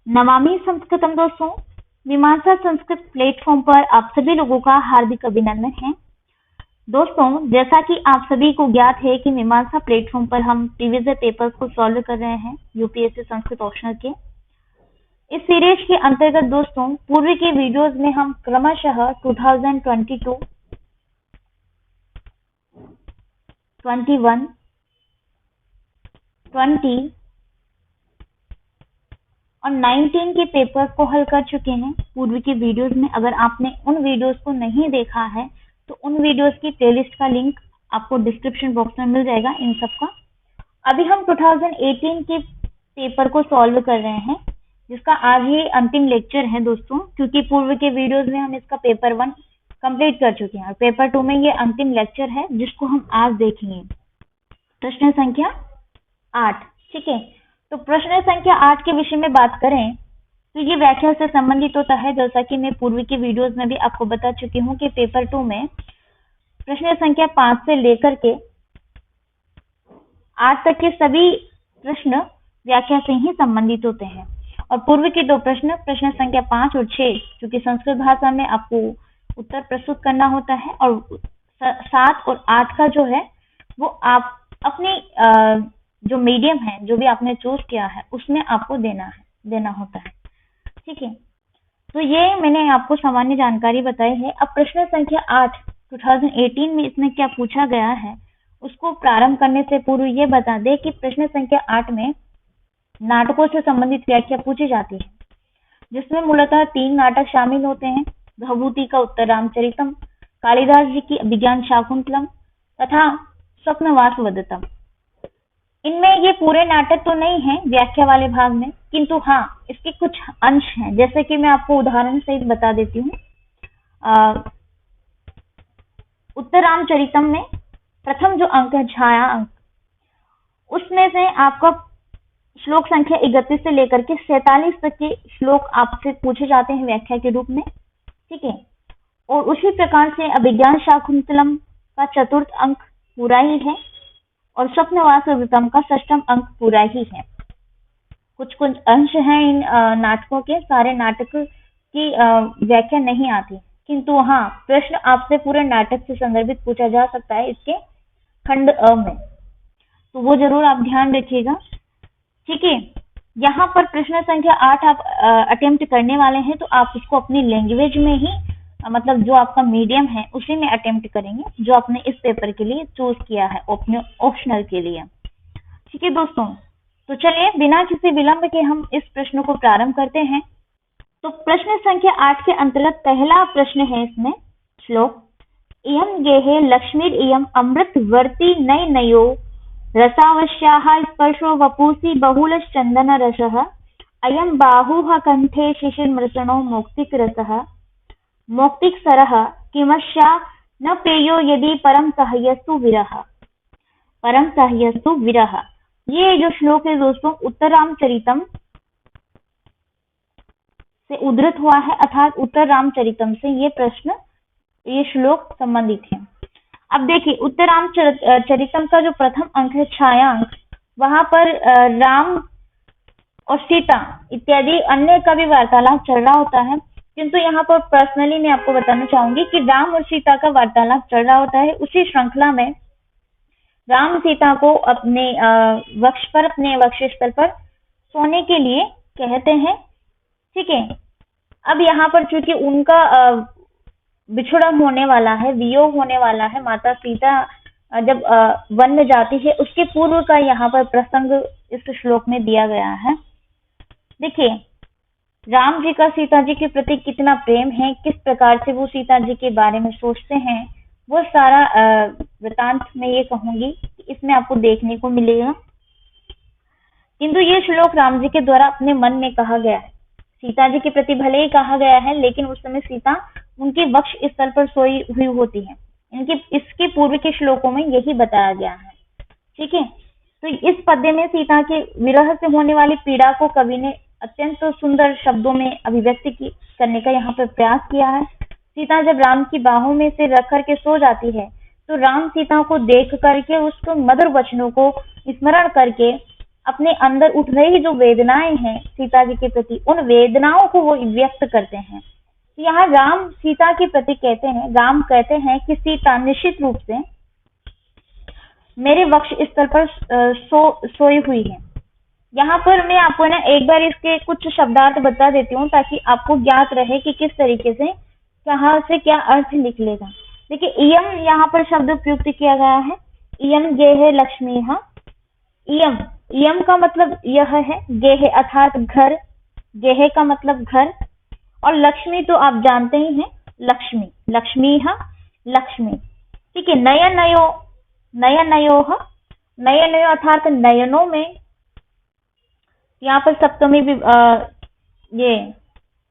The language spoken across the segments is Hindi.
नमामि संस्कृतम दोस्तों, मीमांसा संस्कृत प्लेटफॉर्म पर आप सभी लोगों का हार्दिक अभिनंदन है। दोस्तों, जैसा कि आप सभी को ज्ञात है कि मीमांसा प्लेटफॉर्म पर हम प्रीवियस ईयर पेपर्स को सॉल्व कर रहे हैं यूपीएससी संस्कृत ऑप्शनल के। इस सीरीज के अंतर्गत दोस्तों पूर्व के वीडियोस में हम क्रमशः 2022, 21, 20 और 19 के पेपर्स को हल कर चुके हैं पूर्व के वीडियोस में। अगर आपने उन वीडियोस को नहीं देखा है तो उन वीडियोस की प्लेलिस्ट का लिंक आपको डिस्क्रिप्शन बॉक्स में मिल जाएगा इन सब का। अभी हम 2018 के पेपर को सॉल्व कर रहे हैं, जिसका आज ये अंतिम लेक्चर है दोस्तों, क्योंकि पूर्व के वीडियोस में हम इसका पेपर 1 कंप्लीट कर चुके हैं और पेपर 2 में ये अंतिम लेक्चर है जिसको हम आज देखेंगे। प्रश्न संख्या 8। ठीक है, तो प्रश्न संख्या 8 के विषय में बात करें तो ये व्याख्या से संबंधित होता है। जैसा कि मैं पूर्व के वीडियोस में भी आपको बता चुकी हूँ कि पेपर 2 में प्रश्न संख्या 5 से लेकर के 8 तक के सभी प्रश्न व्याख्या से ही संबंधित होते हैं और पूर्व के 2 प्रश्न संख्या 5 और 6 क्योंकि संस्कृत भाषा में आपको उत्तर प्रस्तुत करना होता है और 7 और 8 का जो है वो आप अपने जो मीडियम है, जो भी आपने चूज किया है उसमें आपको देना होता है। ठीक है, तो ये मैंने आपको सामान्य जानकारी बताई है। अब प्रश्न संख्या 8 2018 में इसमें क्या पूछा गया है उसको प्रारंभ करने से पूर्व ये बता दें कि प्रश्न संख्या 8 में नाटकों से संबंधित व्याख्या पूछी जाती है, जिसमें मूलतः 3 नाटक शामिल होते हैं। भभूति का उत्तर रामचरितम, कालिदास जी की अभिज्ञान शाकुंतलम तथा स्वप्नवासवदत्तम। इनमें ये पूरे नाटक तो नहीं है व्याख्या वाले भाग में, किंतु हाँ इसके कुछ अंश हैं, जैसे कि मैं आपको उदाहरण सहित बता देती हूँ। उत्तर रामचरितम में प्रथम जो अंक है छाया अंक, उसमें से आपका श्लोक संख्या 31 से लेकर के 47 तक के श्लोक आपसे पूछे जाते हैं व्याख्या के रूप में। ठीक है, और उसी प्रकार से अभिज्ञान शाकुंतलम का 4th अंक पूरा ही है और स्वप्नवासवदत्तम का 6th अंक पूरा ही है। कुछ अंश हैं इन नाटकों के, सारे नाटक की व्याख्या नहीं आती, किंतु हाँ प्रश्न आपसे पूरे नाटक से संदर्भित पूछा जा सकता है इसके खंड अ में, तो वो जरूर आप ध्यान रखिएगा। ठीक है, यहाँ पर प्रश्न संख्या 8 आप अटेम्प्ट करने वाले हैं तो आप उसको अपनी लैंग्वेज में ही मतलब जो आपका मीडियम है उसी में अटेम्प्ट करेंगे, जो आपने इस पेपर के लिए चूज किया है ऑप्शनल के लिए। ठीक है दोस्तों, तो चलिए बिना किसी विलंब के हम इस प्रश्न को प्रारंभ करते हैं। तो प्रश्न संख्या 8 के अंतर्गत पहला प्रश्न है इसमें श्लोक, इयं गेहे लक्ष्मीर इयं अमृतवर्ती नय नयो रसावश्याः स्पर्शो वपुषि बहुलश्चन्दन रसः अयं बाहुः कंठे शिशिरमृषणो मौक्तिकरसः मौक्तिकसरः किमस्या न पेयो यदि परम सह्यस्तु विरह। ये जो श्लोक है दोस्तों उत्तर रामचरितम से उद्धृत हुआ है, अर्थात उत्तर रामचरितम से ये श्लोक संबंधित है। अब देखिए उत्तर रामचरितम का जो प्रथम अंक है छाया अंक, वहां पर राम और सीता इत्यादि अन्य का भी वार्तालाप चल रहा होता है, किंतु यहाँ पर पर्सनली मैं आपको बताना चाहूंगी कि राम और सीता का वार्तालाप चल रहा होता है। उसी श्रृंखला में राम सीता को अपने वक्ष पर, अपने वक्षस्थल पर सोने के लिए कहते हैं। ठीक है, अब यहाँ पर चूंकि उनका बिछुड़न होने वाला है, वियोग होने वाला है, माता सीता जब वन में जाती है उसके पूर्व का यहाँ पर प्रसंग इस श्लोक में दिया गया है। देखिए राम जी का सीता जी के प्रति कितना प्रेम है, किस प्रकार से वो सीता जी के बारे में सोचते हैं, वो सारा वृतांत मैं ये कहूंगी इसमें आपको देखने को मिलेगा। किंतु ये श्लोक राम जी के द्वारा अपने मन में कहा गया है, सीता जी के प्रति भले ही कहा गया है, लेकिन उस समय सीता उनके वक्ष स्थल पर सोई हुई होती है। इसके पूर्व के श्लोकों में यही बताया गया है। ठीक है, तो इस पद्य में सीता के विरह से होने वाली पीड़ा को कवि ने अत्यंत सुंदर शब्दों में अभिव्यक्ति करने का यहाँ पर प्रयास किया है। सीता जब राम की बाहों में से रख करके सो जाती है तो राम सीता को देख करके उसको मधुर वचनों को स्मरण करके अपने अंदर उठ रही जो वेदनाएं हैं सीता जी के प्रति, उन वेदनाओं को वो व्यक्त करते हैं। यहाँ राम सीता के प्रति कहते हैं, राम कहते हैं कि सीता निश्चित रूप से मेरे वक्ष स्थल पर सोई हुई है। यहाँ पर मैं आपको ना एक बार इसके कुछ शब्दार्थ बता देती हूँ ताकि आपको ज्ञात रहे कि किस तरीके से कहाँ से क्या अर्थ निकलेगा। देखिए, इयम यहाँ पर शब्द प्रयुक्त किया गया है। इयम गेह लक्ष्मी। इयम, इयम का मतलब यह है, गेह अर्थात घर, गेह का मतलब घर, और लक्ष्मी तो आप जानते ही हैं, लक्ष्मी, लक्ष्मी लक्ष्मी। ठीक है, नयन नयो, नयन नयो, नयन नयो अर्थात नयनों में। यहाँ पर सप्तमी भी ये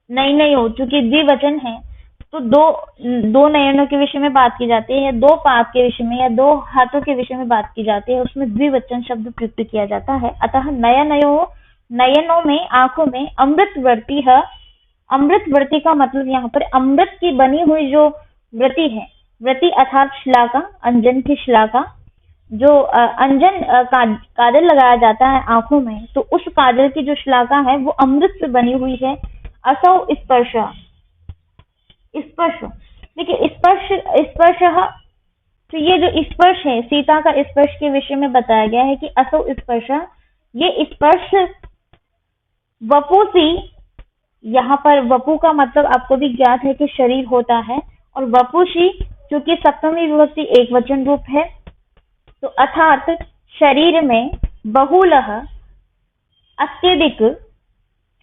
नई नई हो चूंकि द्विवचन है तो दो नयनों के विषय में बात की जाती है, या दो पाद के विषय में, या दो हाथों के विषय में बात की जाती है, उसमें द्विवचन शब्द प्रयुक्त किया जाता है। अतः नयनयो, नयनों में, आंखों में, अमृतवर्ती है। अमृतवर्ती का मतलब यहाँ पर अमृत की बनी हुई जो वृत्ति है, वृत्ति अर्थात श्लाका, अंजन की श्लाका, जो अंजन काजल लगाया जाता है आंखों में, तो उस काजल की जो श्लाका है वो अमृत से बनी हुई है। असौ स्पर्श, स्पर्श, देखिए स्पर्श, स्पर्श, तो ये जो स्पर्श है, सीता का स्पर्श के विषय में बताया गया है कि असौ स्पर्श, ये स्पर्श वपुसी, यहाँ पर वपु का मतलब आपको भी ज्ञात है कि शरीर होता है, और वपुषी क्योंकि सप्तमी विभक्ति एक वचन रूप है, तो अर्थात शरीर में बहुलः अत्यधिक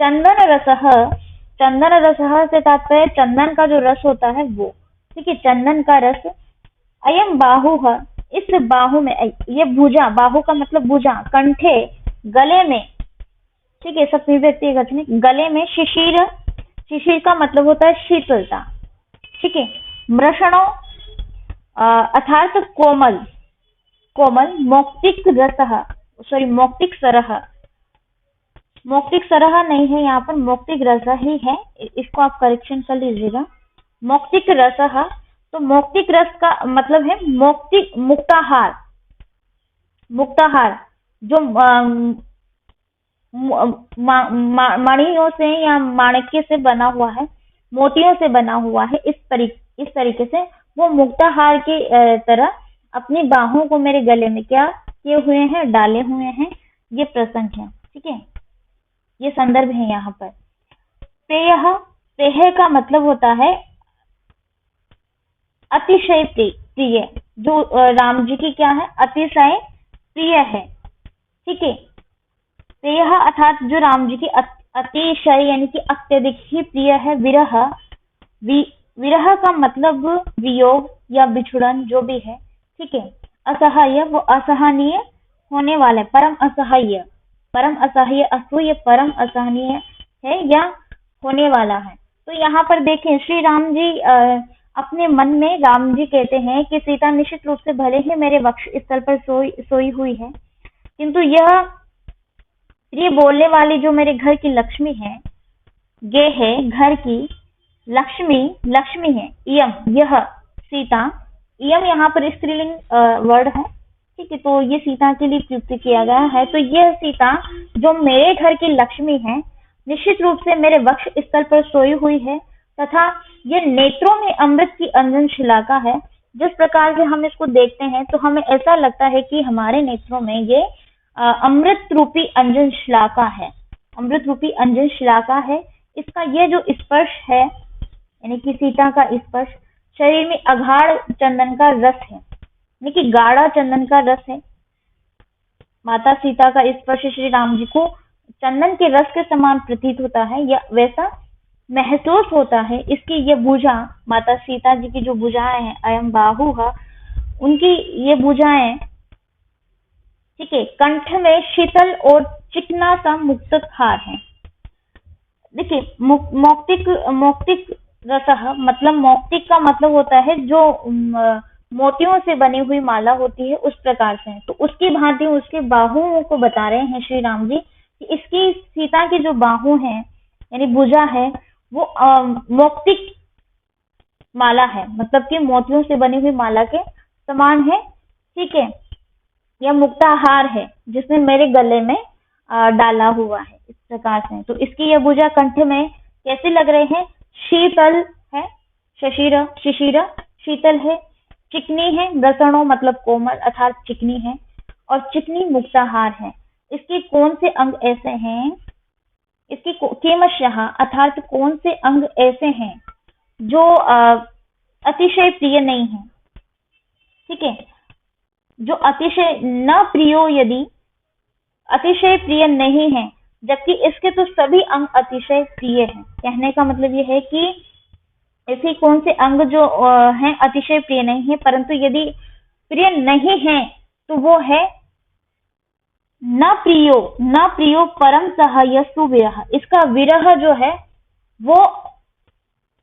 चंदन रसः, चंदन रसः से तात्पर्य चंदन का जो रस होता है वो, ठीक है, चंदन का रस। अयम बाहुः, इस बाहु में, ये भुजा, बाहु का मतलब भुजा, कंठे, गले में, ठीक है, सप्तमी विभक्ति एकवचन, गले में शिशिर, शिशिर का मतलब होता है शीतलता, ठीक है। मृषणों अर्थात कोमल, कोमल, मौक्तिक रसः, सॉरी मौक्तिक सरह, मौक्तिक सरह नहीं है यहाँ पर, मौक्तिक रस ही है, इसको आप करेक्शन कर लीजिएगा। मौक्तिक रसः, तो मौक्तिक रस का मतलब है मौक्तिक, मुक्ताहार, मुक्ताहार जो मणियों से या माणिक्य से बना हुआ है, मोतियों से बना हुआ है, इस तरीके से वो मुक्ताहार की तरह अपनी बाहों को मेरे गले में क्या किए हुए हैं, डाले हुए हैं। ये प्रसंग है, ठीक है, ये संदर्भ है यहाँ पर। प्रेयः, प्रेय का मतलब होता है अतिशय प्रिय, जो राम जी की क्या है, अतिशय प्रिय है, ठीक है। प्रेयः अर्थात जो राम जी की अतिशय यानी कि अत्यधिक ही प्रिय है। विरह, विरह का मतलब वियोग या बिछुड़न जो भी है, ठीक है। असहाय, वो असहनीय होने वाला है, परम असहाय, परम असहाय, अस्तु ये परम असहनीय है या होने वाला है। तो यहाँ पर देखें, श्री राम जी अपने मन में, राम जी कहते हैं कि सीता निश्चित रूप से भले ही मेरे वक्ष स्थल पर सोई हुई है, किंतु ये बोलने वाली जो मेरे घर की लक्ष्मी है, ये है घर की लक्ष्मी, लक्ष्मी है। इयम, यह सीता, इयम यहाँ पर स्त्रीलिंग वर्ड है, ठीक है, तो ये सीता के लिए प्रयुक्त किया गया है। तो यह सीता जो मेरे घर की लक्ष्मी है, निश्चित रूप से मेरे वक्ष स्थल पर सोई हुई है, तथा ये नेत्रों में अमृत की अंजन शिलाका है। जिस प्रकार से हम इसको देखते हैं तो हमें ऐसा लगता है कि हमारे नेत्रों में ये अमृत रूपी अंजन शिलाका है, अमृत रूपी अंजन शिलाका है। इसका ये जो स्पर्श है, यानी कि सीता का स्पर्श, शरीर में अगाढ़ चंदन का रस है, यानी कि गाढ़ा चंदन का रस है। माता सीता का स्पर्श श्री राम जी को चंदन के रस के समान प्रतीत होता है, या वैसा महसूस होता है। इसकी ये भुजा, माता सीता जी की जो भुजाएं हैं, अयम बाहु है, उनकी ये भुजाएं, ठीक है, कंठ में शीतल और चिकना सा मुक्तक हार है। देखिए, मौक्तिक रसः मतलब मौक्तिक का मतलब होता है जो मोतियों से बनी हुई माला होती है, उस प्रकार से। तो उसकी भांति उसके बाहुओं को बता रहे हैं श्री राम जी कि इसकी सीता की जो बाहु है यानी भुजा है, वो मौक्तिक माला है, मतलब कि मोतियों से बनी हुई माला के समान है, ठीक है। यह मुक्ताहार है जिसमें मेरे गले में डाला हुआ है इस प्रकार से। तो इसकी यह भुजा कंठ में कैसे लग रहे हैं? शीतल है, शशिर शिशिर शीतल है, चिकनी है, रसणों मतलब कोमल अर्थात चिकनी है, और चिकनी मुक्ताहार है। इसके कौन से अंग ऐसे हैं, इसकी केमशः अर्थात कौन से अंग ऐसे हैं जो अतिशय प्रिय नहीं है? ठीक है, जो अतिशय न प्रियो, यदि अतिशय प्रिय नहीं है, जबकि इसके तो सभी अंग अतिशय प्रिय हैं। कहने का मतलब ये है कि ऐसे कौन से अंग जो हैं अतिशय प्रिय नहीं है, परंतु यदि प्रिय नहीं है तो वो है न प्रियो परम सहायस्तु विरह। इसका विरह जो है वो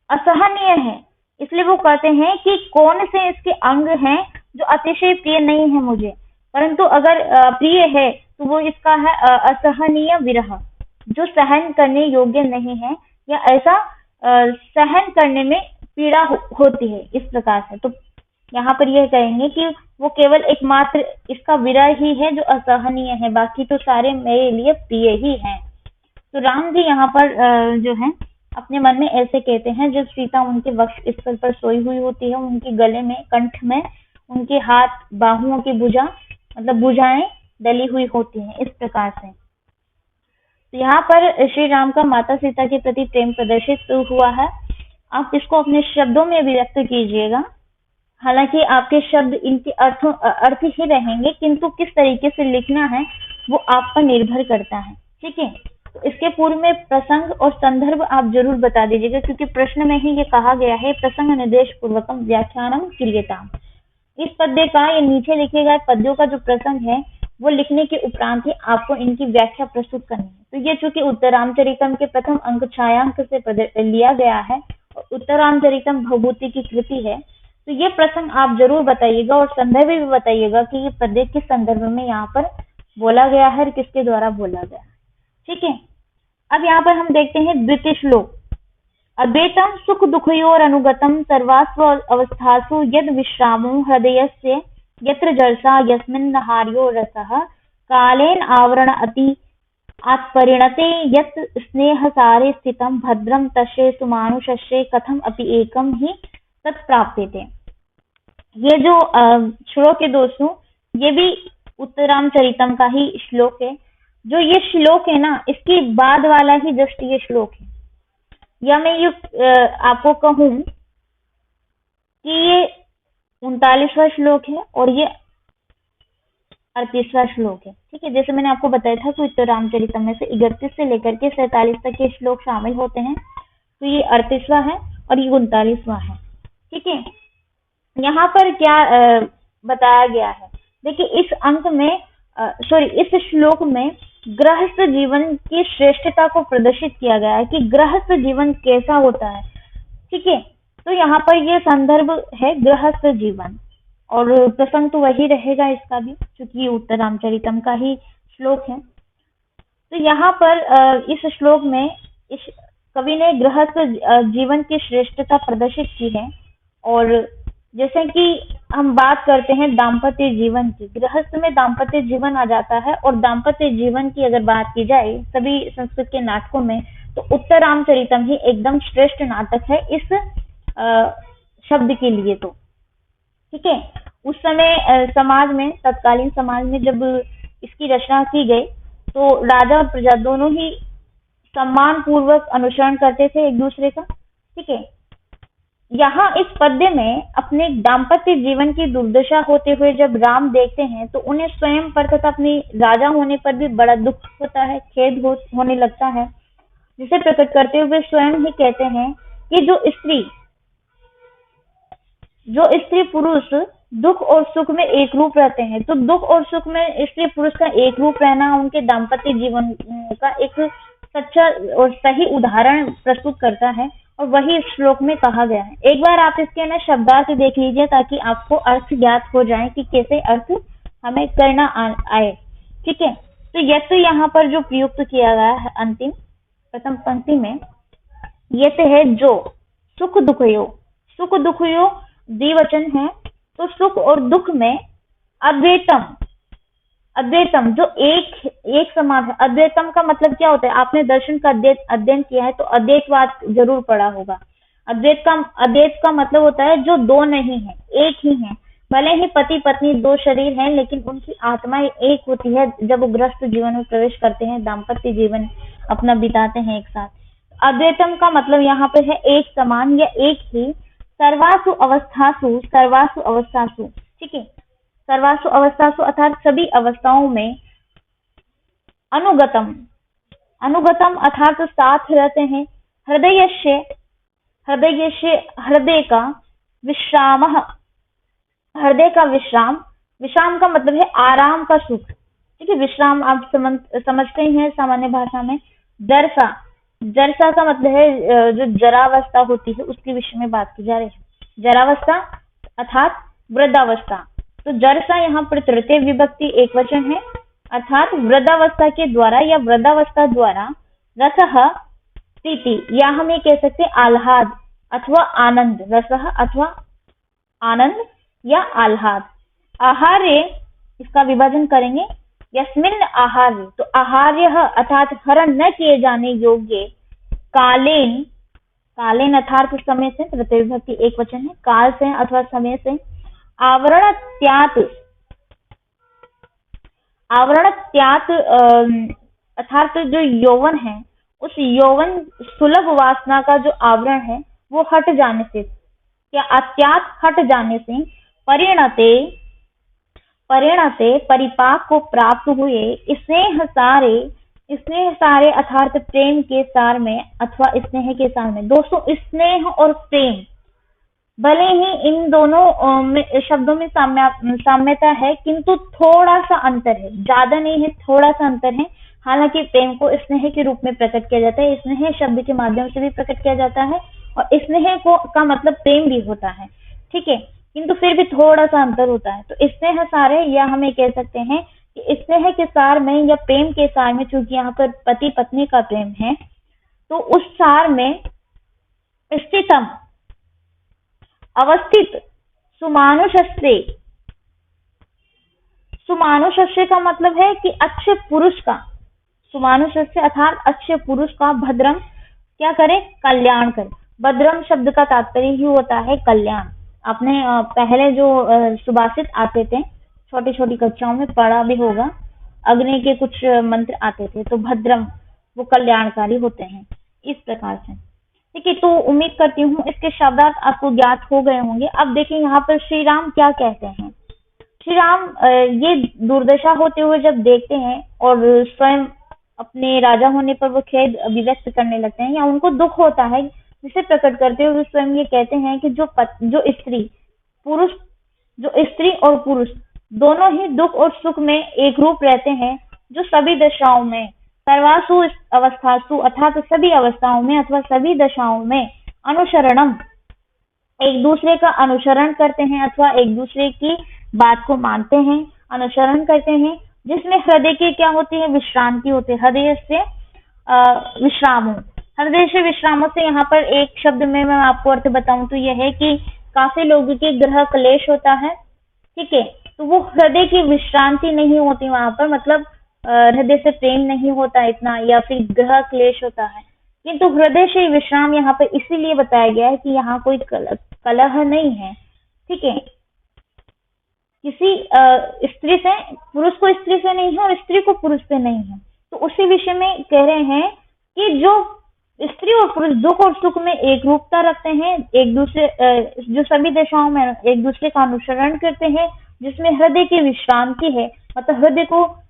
असहनीय है, इसलिए वो कहते हैं कि कौन से इसके अंग हैं जो अतिशय प्रिय नहीं है मुझे, परंतु अगर प्रिय है तो वो इसका है असहनीय विरह, जो सहन करने योग्य नहीं है, या ऐसा सहन करने में पीड़ा होती है इस प्रकार से। तो यहाँ पर यह कहेंगे कि वो केवल एकमात्र इसका विरह ही है जो असहनीय है, बाकी तो सारे मेरे लिए प्रिय ही हैं। तो राम जी यहाँ पर जो है अपने मन में ऐसे कहते हैं, जब सीता उनके वक्ष स्थल पर सोई हुई होती है, उनके गले में, कंठ में, उनके हाथ बाहुओं की भुजा मतलब भुजाएं डली हुई होती हैं इस प्रकार से। तो यहाँ पर श्री राम का माता सीता के प्रति प्रेम प्रदर्शित हुआ है। आप इसको अपने शब्दों में व्यक्त कीजिएगा, हालांकि आपके शब्द इनके अर्थ ही रहेंगे, किंतु किस तरीके से लिखना है वो आप पर निर्भर करता है। ठीक है, तो इसके पूर्व में प्रसंग और संदर्भ आप जरूर बता दीजिएगा, क्योंकि प्रश्न में ही ये कहा गया है प्रसंग निर्देश पूर्वकम व्याख्यानम क्रियताम। इस पद्य का, ये नीचे लिखे गए पद्यों का जो प्रसंग है वो लिखने के उपरांत ही आपको इनकी व्याख्या प्रस्तुत करनी है। तो ये चूंकि उत्तरामचरितम के प्रथम अंक छायांक से लिया गया है और उत्तरामचरितम भवभूति की कृति है, तो ये प्रसंग आप जरूर बताइएगा और संदर्भ भी बताइएगा कि ये पद्य किस संदर्भ में यहाँ पर बोला गया है और किसके द्वारा बोला गया है। ठीक है, अब यहाँ पर हम देखते हैं द्वितीय श्लोक। अद्वैतम सुख दुखयोर अनुगतम सर्वास्व अवस्थासु यद विश्रामो हृदयस्य यत्र जलसा यस्मिन् हार्यो रसः कालेन आवरण अति आत्परिणते यत् स्नेहसारे स्थितं भद्रं तस्य सुमानुषस्य कथम अपि एकम ही तत्प्राप्यते। ये जो श्लोक है दोस्तों, ये भी उत्तरामचरितम का ही श्लोक है। जो ये श्लोक है ना, इसके बाद वाला ही जस्ट ये श्लोक है, या मैं ये आपको कहूं कि ये 39वां श्लोक है और ये 38वां श्लोक है। ठीक है, जैसे मैंने आपको बताया था कि उत्तरामचरितम में से 31 से लेकर के 47 तक के श्लोक शामिल होते हैं, तो ये 38वां है और ये 39वां है। ठीक है, यहाँ पर क्या बताया गया है, देखिए इस अंक में इस श्लोक में गृहस्थ जीवन की श्रेष्ठता को प्रदर्शित किया गया है कि गृहस्थ जीवन कैसा होता है। ठीक है, तो यहाँ पर ये संदर्भ है गृहस्थ जीवन, और प्रसंग तो वही रहेगा इसका भी, क्योंकि ये उत्तरामचरितम का ही श्लोक है। तो यहाँ पर इस श्लोक में इस कवि ने गृहस्थ जीवन की श्रेष्ठता प्रदर्शित की है। और जैसे कि हम बात करते हैं दाम्पत्य जीवन की, गृहस्थ में दाम्पत्य जीवन आ जाता है, और दाम्पत्य जीवन की अगर बात की जाए सभी संस्कृत के नाटकों में, तो उत्तरामचरितम ही एकदम श्रेष्ठ नाटक है इस शब्द के लिए। तो ठीक है, उस समय समाज में, तत्कालीन समाज में जब इसकी रचना की गई, तो राजा और प्रजा दोनों ही सम्मान पूर्वक अनुसरण करते थे एक दूसरे का। ठीक है, यहाँ इस पद्य में अपने दाम्पत्य जीवन की दुर्दशा होते हुए जब राम देखते हैं, तो उन्हें स्वयं पर तथा अपनी राजा होने पर भी बड़ा दुख होता है, खेद होने लगता है, जिसे प्रकट करते हुए स्वयं ही कहते हैं कि जो स्त्री पुरुष दुख और सुख में एक रूप रहते हैं, तो दुख और सुख में स्त्री पुरुष का एक रूप रहना उनके दाम्पत्य जीवन का एक सच्चा और सही उदाहरण प्रस्तुत करता है, और वही इस श्लोक में कहा गया है। एक बार आप इसके ना शब्दार्थ देख लीजिए, ताकि आपको अर्थ ज्ञात हो जाए कि कैसे अर्थ हमें करना आए। ठीक है, तो यह तो यहाँ पर जो प्रयुक्त किया गया है अंतिम प्रथम पंक्ति में, ये तो है जो सुख दुखयो द्विवचन है, तो सुख और दुख में अद्वैतम जो एक एक समान है। अद्वैतम का मतलब क्या होता है? आपने दर्शन का अध्ययन किया है तो अद्वैतवाद जरूर पढ़ा होगा। अद्वैत का मतलब होता है जो दो नहीं है, एक ही है। भले ही पति पत्नी दो शरीर हैं, लेकिन उनकी आत्माएं एक होती है जब वो गृहस्थ जीवन में प्रवेश करते हैं, दाम्पत्य जीवन अपना बिताते हैं एक साथ। अद्वैतम का मतलब यहाँ पे है एक समान या एक ही। सर्वासु अवस्थासु, ठीक है। सर्वासु अवस्थासु अर्थात सभी अवस्थाओं में। अनुगतम, अनुगतम अर्थात साथ रहते हैं। हृदयस्य, हृदय का विश्राम, हृदय का विश्राम। विश्राम का मतलब है आराम का सुख, ठीक है। विश्राम आप समझते ही हैं सामान्य भाषा में। जरसा, जरसा का मतलब है जो जरावस्था होती है उसके विषय में बात की जा रही है। जरावस्था अर्थात वृद्धावस्था। तो जरसा यहाँ पर तृतीय विभक्ति एक वचन है, अर्थात वृद्धावस्था के द्वारा या वृद्धावस्था द्वारा रसः स्थिति, या हम ये कह सकते हैं आह्लाद अथवा आनंद। रसः अथवा आनंद या आह्लाद। आहार्य, इसका विभाजन करेंगे यस्मिन् आहार्य, तो आहार्य अर्थात हरण न किए जाने योग्य। कालेन, कालेन अर्थात समय से, तृतीय विभक्ति एक वचन है, काल से अथवा समय से। आवरण त्यात, आवरण त्यात अर्थात जो यौवन है उस यौवन सुलभ वासना का जो आवरण है वो हट जाने से, या अत्यात हट जाने से, परिणते, परिणते परिपाक को प्राप्त हुए स्नेह सारे, स्नेह सारे अर्थात प्रेम के सार में अथवा स्नेह के सार में। दोस्तों स्नेह और प्रेम भले ही इन दोनों शब्दों में साम्यता है, किंतु थोड़ा सा अंतर है, ज्यादा नहीं है, थोड़ा सा अंतर है। हालांकि प्रेम को स्नेह के रूप में प्रकट किया जाता है, स्नेह शब्द के माध्यम से भी प्रकट किया जाता है, और स्नेह को का मतलब प्रेम भी होता है, ठीक है, किंतु फिर भी थोड़ा सा अंतर होता है। तो स्नेह सारे, या हम ये कह सकते हैं कि स्नेह के सार में या प्रेम के सार में, चूंकि यहाँ पर पति पत्नी का प्रेम है, तो उस सार में स्थितम अवस्थित सुमानुषस्य, सुमानुषस्य का मतलब है कि अच्छे पुरुष का, सुमानुषस्य अर्थात अच्छे पुरुष का भद्रम क्या करे? कल्याण करे। भद्रम शब्द का तात्पर्य ही होता है कल्याण। आपने पहले जो सुभाषित आते थे, छोटी छोटी कक्षाओं में पढ़ा भी होगा, अग्नि के कुछ मंत्र आते थे, तो भद्रम वो कल्याणकारी होते हैं, इस प्रकार से, ठीक है। तो उम्मीद करती हूँ इसके शब्दार्थ आपको ज्ञात हो गए होंगे। अब देखिए यहाँ पर श्री राम क्या कहते हैं। श्री राम ये दुर्दशा होते हुए जब देखते हैं और स्वयं अपने राजा होने पर वो खेद अभिव्यक्त करने लगते हैं, या उनको दुख होता है, जिसे प्रकट करते हुए स्वयं ये कहते हैं कि जो स्त्री पुरुष, जो स्त्री और पुरुष दोनों ही दुख और सुख में एक रूप रहते हैं, जो सभी दशाओं में, सर्वासु अवस्थासु अर्थात सभी अवस्थाओं में अथवा सभी दशाओं में, अनुसरणम एक दूसरे का अनुसरण करते हैं अथवा एक दूसरे की बात को मानते हैं, अनुसरण करते हैं, जिसमें हृदय की क्या होती है? विश्रांति होती है। हृदय से विश्रामो, हृदय से विश्रामो से यहाँ पर एक शब्द में मैं आपको अर्थ बताऊं तो यह है कि काफी लोगों के ग्रह क्लेश होता है, ठीक है, तो वो हृदय की विश्रांति नहीं होती वहां पर, मतलब हृदय से प्रेम नहीं होता इतना, या फिर ग्रह क्लेश होता है, किंतु हृदय से विश्राम यहाँ पर इसीलिए बताया गया है कि यहाँ कोई कलह नहीं है, ठीक है। किसी स्त्री से, पुरुष को स्त्री से नहीं है और स्त्री को पुरुष से नहीं है, तो उसी विषय में कह रहे हैं कि जो स्त्री और पुरुष दुख और सुख में एक रूपता रखते हैं, एक दूसरे जो सभी दशाओं में एक दूसरे का अनुसरण करते हैं, जिसमें हृदय की विश्रांति है, मतलब हृदय को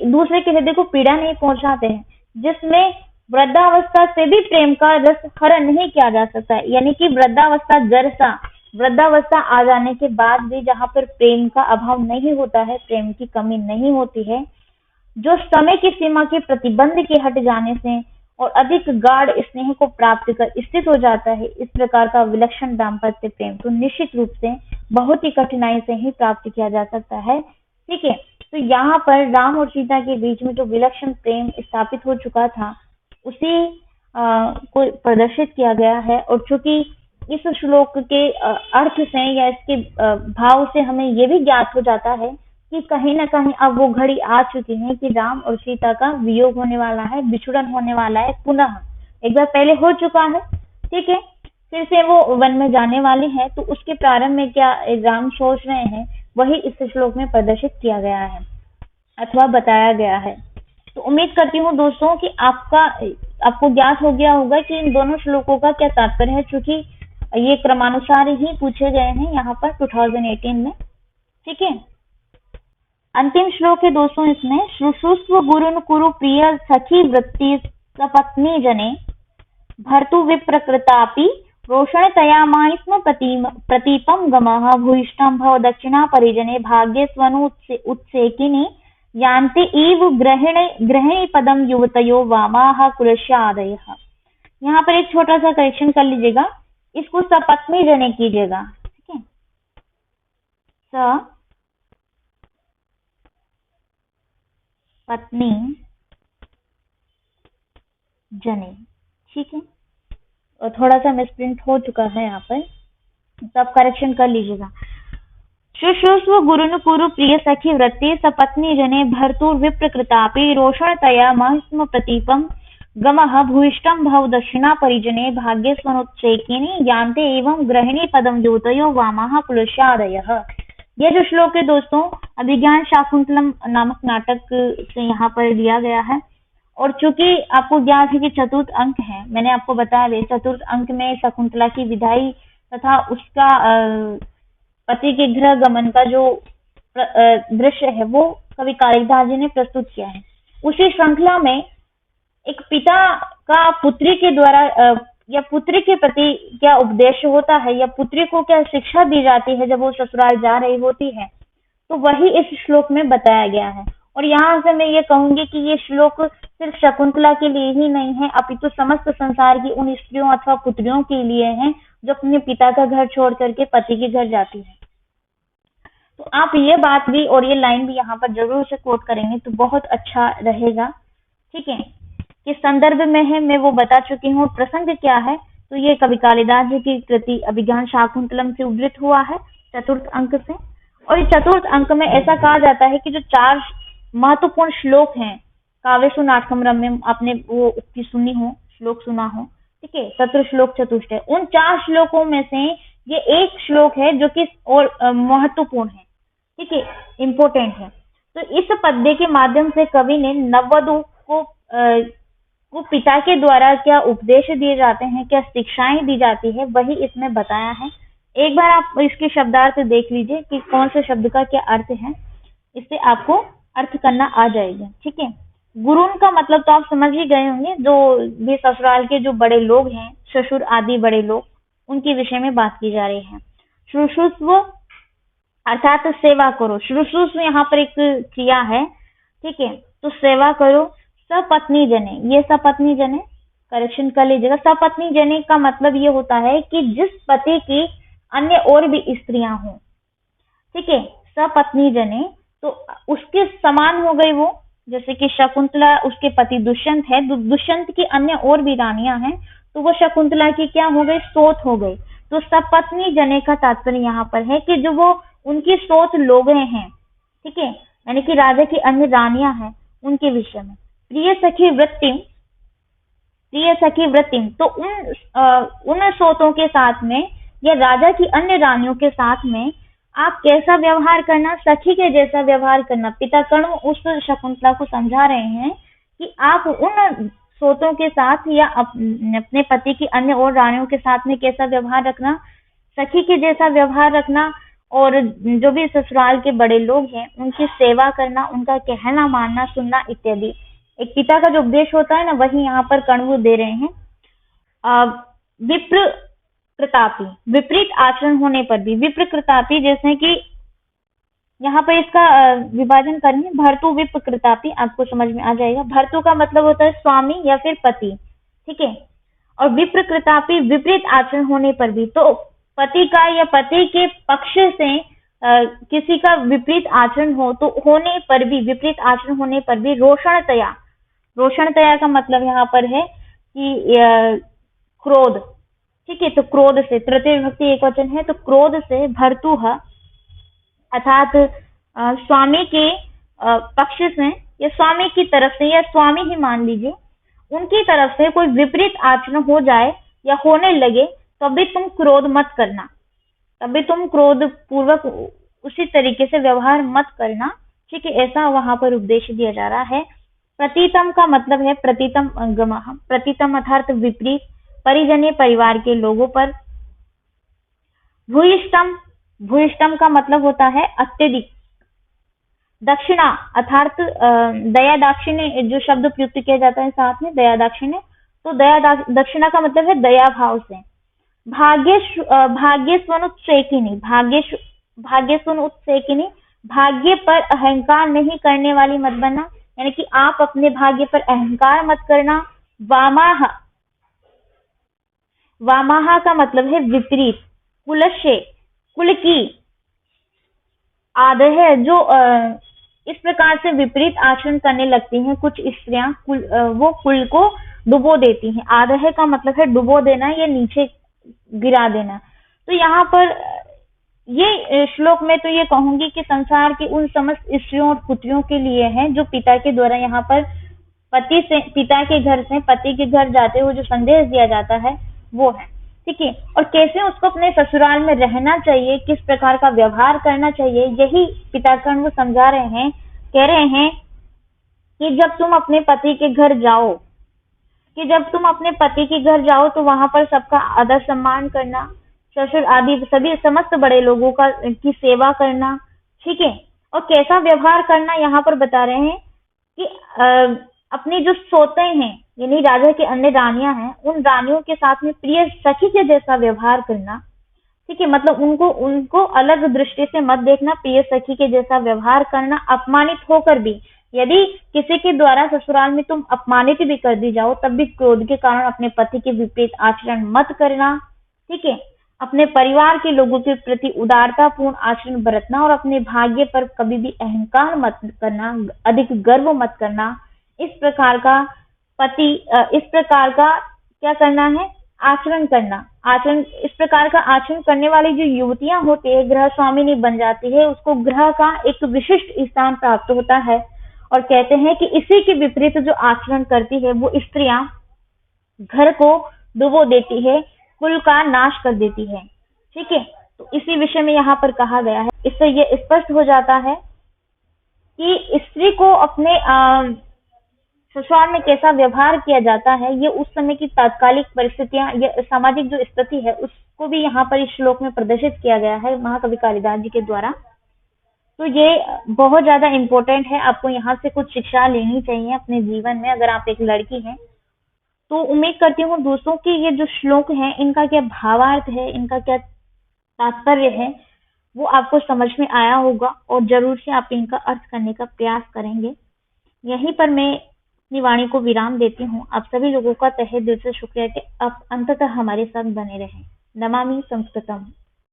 दूसरे के हृदय को पीड़ा नहीं पहुंचाते हैं, जिसमें वृद्धावस्था से भी प्रेम का रस हरण नहीं किया जा सकता है, यानी कि वृद्धावस्था जरसा, वृद्धावस्था आ जाने के बाद भी जहाँ पर प्रेम का अभाव नहीं होता है, प्रेम की कमी नहीं होती है, जो समय की सीमा के प्रतिबंध के हट जाने से और अधिक गाढ़ स्नेह को प्राप्त कर स्थित हो जाता है, इस प्रकार का विलक्षण दाम्पत्य प्रेम तो निश्चित रूप से बहुत ही कठिनाई से ही प्राप्त किया जा सकता है, ठीक है। तो यहाँ पर राम और सीता के बीच में जो विलक्षण प्रेम स्थापित हो चुका था उसी को प्रदर्शित किया गया है, और चूंकि इस श्लोक के अर्थ से या इसके भाव से हमें ये भी ज्ञात हो जाता है कि कहीं ना कहीं अब वो घड़ी आ चुकी है कि राम और सीता का वियोग होने वाला है, बिछुड़न होने वाला है। पुनः एक बार पहले हो चुका है, ठीक है, फिर से वो वन में जाने वाली है। तो उसके प्रारंभ में क्या राम सोच रहे हैं, वही इस श्लोक में प्रदर्शित किया गया है अथवा बताया गया है। तो उम्मीद करती हूँ दोस्तों कि आपको ज्ञात हो गया होगा कि इन दोनों श्लोकों का क्या तात्पर्य है, चूंकि ये क्रमानुसार ही पूछे गए हैं यहाँ पर 2018 में, ठीक है। अंतिम श्लोक है दोस्तों इसमें, शुश्रूष्व गुरुन कुरु प्रिय सखी वृत्ति सपत्नी जने भर्तु विप्रकृतापि रोषणतयामायि स्म प्रतीपं गमः भूयिष्ठं भव दक्षिणा परिजने भाग्ये स्वनु उत्सेकिनी यान्ते इव ग्रहिणी पदम युवतयो वामाः कुलस्यादयः। यहाँ पर एक छोटा सा करेक्शन कर लीजिएगा, इसको सपत्नी जने कीजिएगा, ठीक है, सपत्नी जने, ठीक है। और थोड़ा सा मिसप्रिंट हो चुका है यहाँ पर, तब करेक्शन कर लीजिएगा। शुश्रूष्व गुरुन कुरु प्रिय सखी वृत्ति सपत्नी जने भर्तुर विप्रकृतापि रोषणतया महस्म प्रतीपम गमः भूयिष्ठं भव दक्षिणा परिजने भाग्ये स्वनुत्सेकिनी यान्ते एवं ग्रहिणी पदम योतयो वामाः कुलस्यादयः। यह जो श्लोक है दोस्तों अभिज्ञान शाकुंतलम नामक नाटक से यहाँ पर लिया गया है। और चूंकि आपको ज्ञात है कि चतुर्थ अंक है, मैंने आपको बताया चतुर्थ अंक में शकुंतला की विदाई तथा उसका पति के गृह गमन का जो दृश्य है वो कवि कालिदास जी ने प्रस्तुत किया है। उसी श्रृंखला में एक पिता का पुत्री के द्वारा या पुत्री के प्रति क्या उपदेश होता है या पुत्री को क्या शिक्षा दी जाती है जब वो ससुराल जा रही होती है, तो वही इस श्लोक में बताया गया है। और यहाँ से मैं ये कहूंगी कि ये श्लोक सिर्फ शकुंतला के लिए ही नहीं है, अपितु समस्त संसार की उन स्त्रियों अथवा पुत्रियों के लिए है जो अपने पिता का घर छोड़ करके पति के घर जाती है। तो आप ये बात भी और ये लाइन भी यहाँ पर जरूर से कोट करेंगे तो बहुत अच्छा रहेगा, ठीक है। किस संदर्भ में है मैं वो बता चुकी हूँ। प्रसंग क्या है, तो ये कवि कालिदास जी की कृति अभिज्ञान शाकुंतलम से उद्धृत हुआ है चतुर्थ अंक से। और इस चतुर्थ अंक में ऐसा कहा जाता है कि जो 4 महत्वपूर्ण श्लोक हैं, काव्यसु नाटकम रम्यम, आपने वो उक्ति सुनी हो, श्लोक सुना हो, ठीक है, चतुर श्लोक चतुष्ट है। उन 4 श्लोकों में से ये एक श्लोक है जो कि और महत्वपूर्ण है, ठीक है, इम्पोर्टेंट है। तो इस पद्य के माध्यम से कवि ने नववधू को पिता के द्वारा क्या उपदेश दिए जाते हैं, क्या शिक्षाएं दी जाती है, वही इसमें बताया है। एक बार आप इसके शब्दार्थ देख लीजिए कि कौन से शब्द का क्या अर्थ है, इससे आपको अर्थ करना आ जाएगा, ठीक है। गुरुन का मतलब तो आप समझ ही गए होंगे, जो भी ससुराल के जो बड़े लोग हैं, ससुर आदि बड़े लोग, उनके विषय में बात की जा रही है। शुश्रूष्व अर्थात सेवा करो, शुश्रूष्व यहाँ पर एक क्रिया है, ठीक है, तो सेवा करो। सपत्नी जने, ये सपत्नी जने करेक्शन कर लीजिएगा। सपत्नी जने का मतलब ये होता है कि जिस पति की अन्य और भी स्त्रियां हों, ठीक है, सपत्नी जने तो उसके समान हो गई वो, जैसे कि शकुंतला उसके पति दुष्यंत है, दुष्यंत की अन्य और भी रानियां हैं, तो वो शकुंतला की क्या हो गई, सोत हो गई। तो सपत्नी जने का तात्पर्य यहाँ पर है कि जो वो उनकी सोत लोग हैं, ठीक है, यानी कि राजा की अन्य रानियां हैं, उनके विषय में। प्रिय सखी वृत्तिम, प्रिय सखी वृत्तिम तो उन सोतों के साथ में या राजा की अन्य रानियों के साथ में आप कैसा व्यवहार करना, सखी के जैसा व्यवहार करना। पिता कर्ण उस शकुंतला को समझा रहे हैं कि आप उन सोतों के साथ या अपने पति की अन्य और रानियों के साथ में कैसा व्यवहार रखना, सखी के जैसा व्यवहार रखना। और जो भी ससुराल के बड़े लोग हैं उनकी सेवा करना, उनका कहना मानना, सुनना इत्यादि। एक पिता का जो उपदेश होता है ना, वही यहाँ पर कण्व दे रहे हैं। विप्र कृतापी, विपरीत आचरण होने पर भी, विप्र कृतापी जैसे कि यहाँ पर इसका विभाजन करेंगे, भर्तु विप्र कृतापी, आपको समझ में आ जाएगा। भर्तु का मतलब होता है स्वामी या फिर पति, ठीक है, और विप्र कृतापी विपरीत आचरण होने पर भी, तो पति का या पति के पक्ष से किसी का विपरीत आचरण हो तो होने पर भी, विपरीत आचरण होने पर भी रोषणतया, रोषणतया का मतलब यहाँ पर है कि क्रोध, ठीक है, तो क्रोध से, तृतीय विभक्ति एक वचन है, तो क्रोध से भर्तुः अर्थात स्वामी के पक्ष से या स्वामी की तरफ से या स्वामी ही मान लीजिए, उनकी तरफ से कोई विपरीत आचरण हो जाए या होने लगे तो भी तुम क्रोध मत करना, तभी तुम क्रोध पूर्वक उसी तरीके से व्यवहार मत करना। ठीक है, ऐसा वहां पर उपदेश दिया जा रहा है। प्रतीतम का मतलब है प्रतीतम गमः, प्रतीतम अर्थात विपरीत, परिजन्य परिवार के लोगों पर। भूयिष्ठम, भूयिष्ठम का मतलब होता है अत्यधिक। दक्षिणा अर्थात दया दाक्षिण्य जो शब्द प्रयुक्त किया जाता है साथ में दया दाक्षिण्य, तो दया दक्षिणा का मतलब है दया भाव से। भाग्यस्वनुत्सेकिनी, भाग्यस्वनुत्सेकिनी, भाग्य पर अहंकार नहीं करने वाली मत बनना, यानी कि आप अपने भाग्य पर अहंकार मत करना। वामाह, वामाह का मतलब है विपरीत। कुलस्य, कुल की। आदह, जो इस प्रकार से विपरीत आचरण करने लगती हैं कुछ स्त्रियां, वो कुल को डुबो देती हैं। आदह का मतलब है डुबो देना या नीचे गिरा देना। तो यहाँ पर ये श्लोक में तो ये कहूंगी कि संसार की उन समस्त स्त्रियों और पुत्रियों के लिए है जो पिता के द्वारा यहाँ पर पति से, पिता के घर से पति के घर जाते हुए जो संदेश दिया जाता है वो है। ठीक है, और कैसे उसको अपने ससुराल में रहना चाहिए, किस प्रकार का व्यवहार करना चाहिए, यही पितागण वो समझा रहे हैं। कह रहे हैं कि जब तुम अपने पति के घर जाओ, कि जब तुम अपने पति के घर जाओ तो वहां पर सबका आदर सम्मान करना, ससुर आदि सभी समस्त बड़े लोगों का की सेवा करना। ठीक है, और कैसा व्यवहार करना यहाँ पर बता रहे हैं कि अपनी जो सोते हैं यानी राजा के अन्य रानियां हैं, उन रानियों के साथ में प्रिय सखी के जैसा व्यवहार करना। ठीक है, मतलब उनको अलग दृष्टि से मत देखना, प्रिय सखी के जैसा व्यवहार करना। अपमानित होकर भी, यदि किसी के द्वारा ससुराल में तुम अपमानित भी कर दी जाओ तब भी क्रोध के कारण अपने पति के विपरीत आचरण मत करना। ठीक है, अपने परिवार के लोगों के प्रति उदारतापूर्ण आचरण बरतना और अपने भाग्य पर कभी भी अहंकार मत करना, अधिक गर्व मत करना। इस प्रकार का पति, इस प्रकार का क्या करना है, आचरण करना। आचरण, इस प्रकार का आचरण करने वाली जो युवतियां होती है, गृह स्वामिनी बन जाती है, उसको गृह का एक विशिष्ट स्थान प्राप्त होता है। और कहते हैं कि इसी के विपरीत जो आचरण करती है वो स्त्रियां घर को डुबो देती है, कुल का नाश कर देती है। ठीक है, तो इसी विषय में यहाँ पर कहा गया है। इससे ये स्पष्ट हो जाता है कि स्त्री को अपने ससुराल में कैसा व्यवहार किया जाता है, ये उस समय की तात्कालिक परिस्थितियां या सामाजिक जो स्थिति है उसको भी यहाँ पर इस श्लोक में प्रदर्शित किया गया है महाकवि कालिदास जी के द्वारा। तो ये बहुत ज्यादा इम्पोर्टेंट है, आपको यहाँ से कुछ शिक्षा लेनी चाहिए अपने जीवन में अगर आप एक लड़की हैं। तो उम्मीद करती हूँ दोस्तों कि ये जो श्लोक है इनका क्या भावार्थ है, इनका क्या तात्पर्य है, वो आपको समझ में आया होगा और जरूर से आप इनका अर्थ करने का प्रयास करेंगे। यहीं पर मैं अपनी वाणी को विराम देती हूँ। आप सभी लोगों का तहे दिल से शुक्रिया कि आप अंततः हमारे साथ बने रहें। नमामि संस्कृतम।